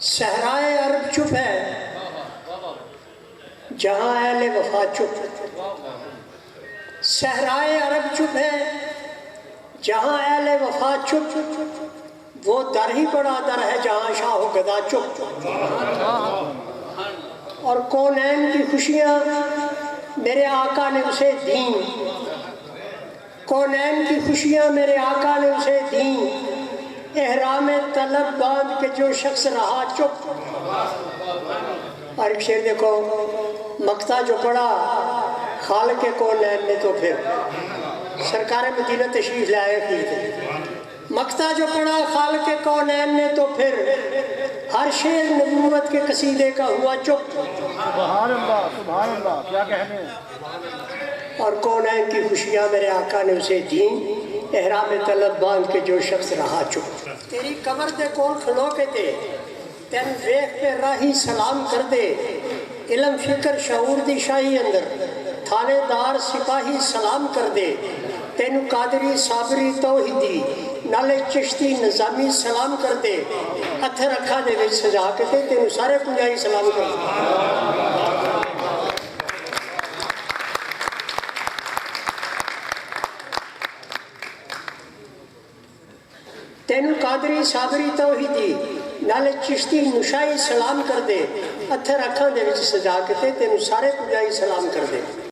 صحرائے عرب چپ ہے جہاں اہل وفا چپ، صحرائے عرب چپ ہے جہاں اہل وفا چپ، وہ در ہی بڑا در ہے جہاں شاہ و گدا چپ۔ اور کونین کی خوشیاں میرے آقا نے اسے دیں، کونین کی خوشیاں میرے آقا نے اسے دیں، احرام طلب باندھ کے جو شخص رہا چپ۔ اور ایک شعر دیکھو، مقطع جو پڑھا خالق کونین نے تو پھر سرکار مدینہ تشریف لائے پھر تھے، مقطع جو پڑھا خالق کونین نے تو پھر ہر شعر نبوت کے قصیدے کا ہوا چپ۔ سبحان اللہ کیا کہنے ہیں۔ اور کونین کی خوشیاں میرے آقا نے اسے دیں، احرام طلب باندھ کے جو شخص رہا چپ۔ تیری قبر دے کول کھلو کے تے تین ویخ پہ راہی سلام کر دے، علم فکر شعور دی شاہی اندر تھانے دار سپاہی سلام کر دے، تینو قادری صابری توحیدی نالے چشتی نظامی سلام کر دے، اتھر اکھا دے وچ سجا کے تے تینو سارے پنجائی سلام کر دے۔ تینو قادری صابری توحیدی نالے چشتی نشائی سلام کر دے، اتھر اکھاں دے وچ سجا کے تے تینو سارے پنجائی سلام کر دے۔